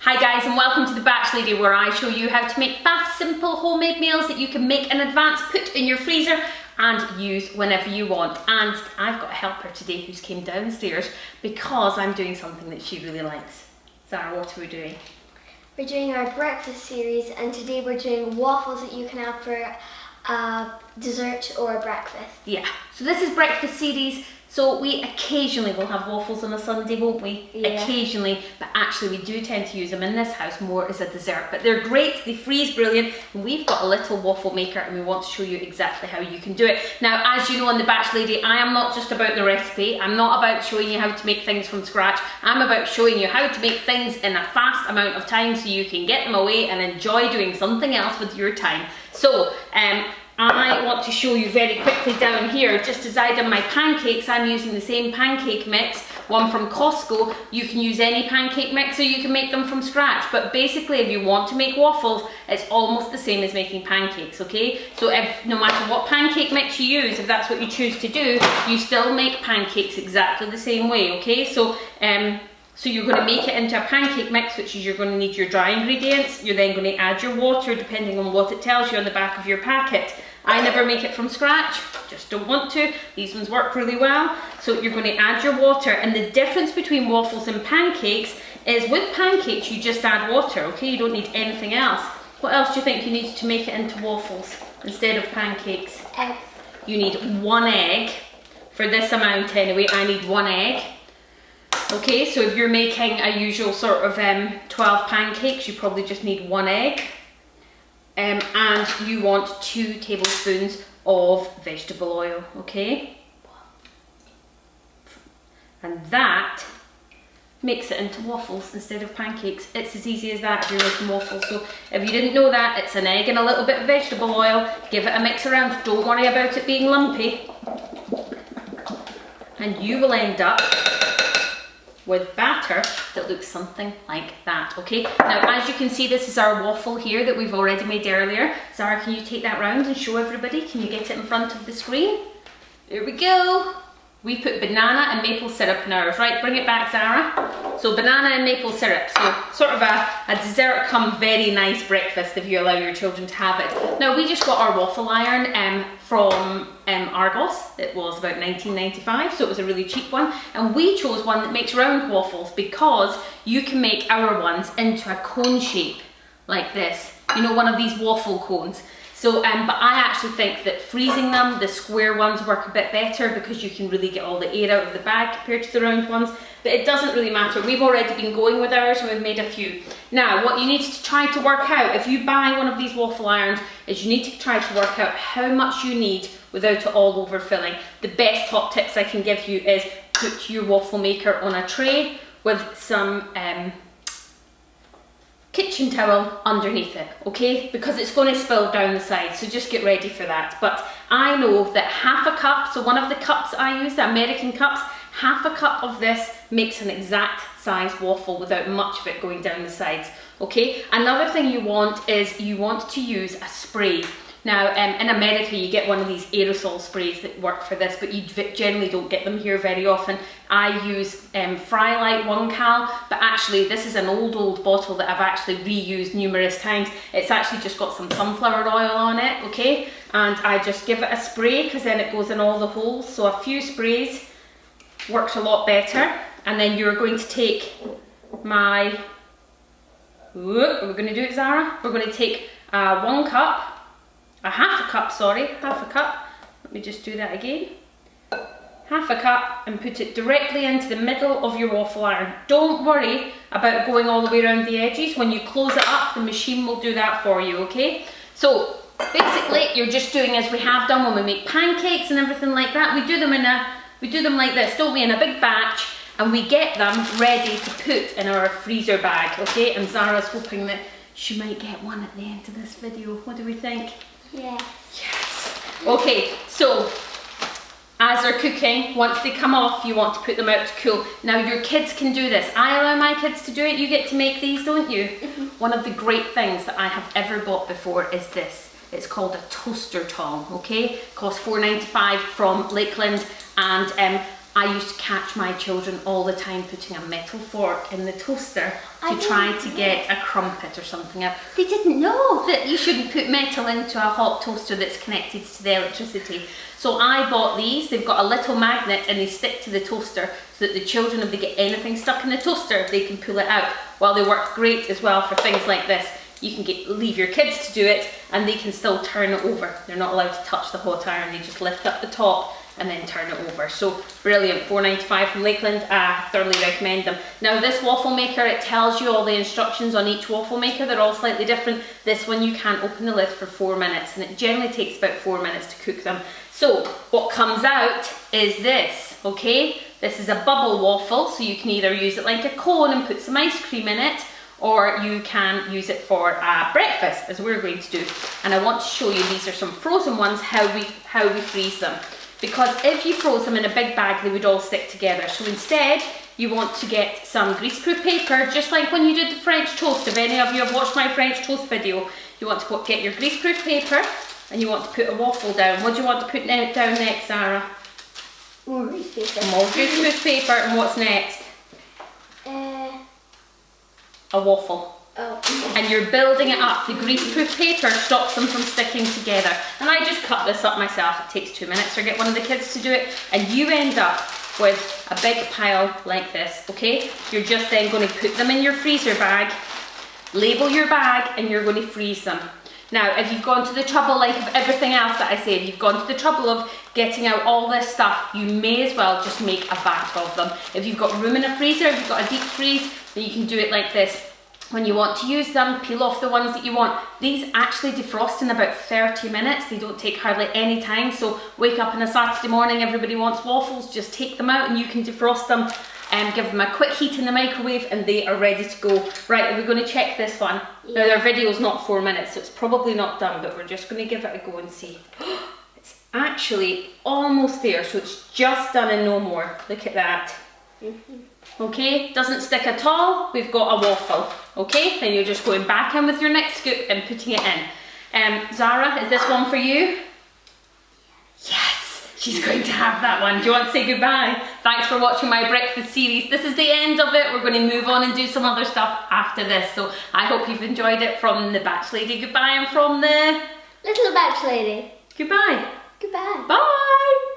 Hi guys, and welcome to the Batch Lady, where I show you how to make fast, simple homemade meals that you can make in advance, put in your freezer and use whenever you want. And I've got a helper today who's came downstairs because I'm doing something that she really likes. Zara, what are we doing? We're doing our breakfast series, and today we're doing waffles that you can have for a dessert or a breakfast. Yeah, so this is breakfast series. So we occasionally will have waffles on a Sunday, won't we? Yeah. Occasionally, but actually we do tend to use them in this house more as a dessert. But they're great, they freeze brilliant, and we've got a little waffle maker and we want to show you exactly how you can do it. Now, as you know on the Batch Lady, I am not just about the recipe, I'm not about showing you how to make things from scratch, I'm about showing you how to make things in a fast amount of time so you can get them away and enjoy doing something else with your time. So, I want to show you very quickly down here, just as I done my pancakes, I'm using the same pancake mix, one from Costco. You can use any pancake mix or you can make them from scratch, but basically if you want to make waffles, it's almost the same as making pancakes, okay? So if no matter what pancake mix you use, if that's what you choose to do, you still make pancakes exactly the same way, okay? So you're going to make it into a pancake mix, which is you're going to need your dry ingredients. You're then going to add your water depending on what it tells you on the back of your packet. I never make it from scratch, just don't want to. These ones work really well. So you're going to add your water, and the difference between waffles and pancakes is with pancakes you just add water, okay? You don't need anything else. What else do you think you need to make it into waffles instead of pancakes? Egg. You need 1 egg. For this amount anyway, I need 1 egg. Okay, so if you're making a usual sort of 12 pancakes, you probably just need 1 egg. And you want 2 tablespoons of vegetable oil, okay? And that makes it into waffles instead of pancakes. It's as easy as that if you're making waffles. So if you didn't know that, it's an egg and a little bit of vegetable oil. Give it a mix around. Don't worry about it being lumpy. And you will end up with batter that looks something like that, okay? Now, as you can see, this is our waffle here that we've already made earlier. Zara, can you take that round and show everybody? Can you get it in front of the screen? There we go. We put banana and maple syrup in ours, right? Bring it back, Zara. So banana and maple syrup. So sort of a dessert come very nice breakfast if you allow your children to have it. Now, we just got our waffle iron from Argos. It was about $19.95, so it was a really cheap one. And we chose one that makes round waffles because you can make our ones into a cone shape like this. You know, one of these waffle cones. So, but I actually think that freezing them, the square ones work a bit better because you can really get all the air out of the bag compared to the round ones. But it doesn't really matter. We've already been going with ours and we've made a few. Now, what you need to try to work out, if you buy one of these waffle irons, is you need to try to work out how much you need without it all overfilling. The best top tips I can give you is put your waffle maker on a tray with some kitchen towel underneath it, okay? Because it's going to spill down the side, so just get ready for that. But I know that half a cup, so one of the cups I use, the American cups, half a cup of this makes an exact size waffle without much of it going down the sides, okay? Another thing you want is you want to use a spray. Now, in America, you get one of these aerosol sprays that work for this, but you generally don't get them here very often. I use Frylight 1 Cal, but actually this is an old bottle that I've actually reused numerous times. It's actually just got some sunflower oil on it, okay? And I just give it a spray because then it goes in all the holes. So a few sprays works a lot better. And then you're going to take my, we're going to do it, Zara? We're going to take half a cup. Let me just do that again. Half a cup and put it directly into the middle of your waffle iron. Don't worry about going all the way around the edges. When you close it up, the machine will do that for you, okay? So basically, you're just doing as we have done when we make pancakes and everything like that. We do them like this, don't we, in a big batch, and we get them ready to put in our freezer bag, okay? And Zara's hoping that she might get one at the end of this video. What do we think? Yeah. Yes. Okay, so as they're cooking, once they come off, you want to put them out to cool. Now, your kids can do this. I allow my kids to do it. You get to make these, don't you? One of the great things that I have ever bought before is this. It's called a toaster tong, okay? It costs $4.95 from Lakeland, and I used to catch my children all the time putting a metal fork in the toaster to try to get a crumpet or something out. They didn't know that you shouldn't put metal into a hot toaster that's connected to the electricity. So I bought these. They've got a little magnet and they stick to the toaster so that the children, if they get anything stuck in the toaster, they can pull it out. Well, they work great as well for things like this. You can leave your kids to do it and they can still turn it over. They're not allowed to touch the hot iron. They just lift up the top and then turn it over. So brilliant, $4.95 from Lakeland. I thoroughly recommend them. Now this waffle maker, it tells you all the instructions on each waffle maker. They're all slightly different. This one you can't open the lid for 4 minutes and it generally takes about 4 minutes to cook them. So what comes out is this, okay? This is a bubble waffle, so you can either use it like a cone and put some ice cream in it, or you can use it for breakfast, as we're going to do. And I want to show you, these are some frozen ones, how we freeze them. Because if you froze them in a big bag, they would all stick together. So instead, you want to get some greaseproof paper, just like when you did the French toast. If any of you have watched my French toast video, you want to get your greaseproof paper and you want to put a waffle down. What do you want to put down next, Zara? More greaseproof paper. More greaseproof paper, and what's next? A waffle. Oh. And you're building it up. The greaseproof paper stops them from sticking together. And I just cut this up myself. It takes 2 minutes, or get one of the kids to do it. And you end up with a big pile like this, okay? You're just then going to put them in your freezer bag, label your bag, and you're going to freeze them. Now, if you've gone to the trouble, like of everything else that I said, you've gone to the trouble of getting out all this stuff, you may as well just make a vat of them. If you've got room in a freezer, if you've got a deep freeze, then you can do it like this. When you want to use them, peel off the ones that you want. These actually defrost in about 30 minutes. They don't take hardly any time. So wake up on a Saturday morning, everybody wants waffles, just take them out and you can defrost them and give them a quick heat in the microwave and they are ready to go. Right, are we going to check this one? Yeah. Now their video's not 4 minutes, so it's probably not done, but we're just going to give it a go and see. It's actually almost there, so it's just done and no more. Look at that. Okay, doesn't stick at all. We've got a waffle. Okay, then you're just going back in with your next scoop and putting it in. Zara, is this one for you? Yes, she's going to have that one. Do you want to say goodbye? Thanks for watching my breakfast series. This is the end of it. We're going to move on and do some other stuff after this. So I hope you've enjoyed it. From the Batch Lady, goodbye, and from the Little Batch Lady, goodbye. goodbye. Bye.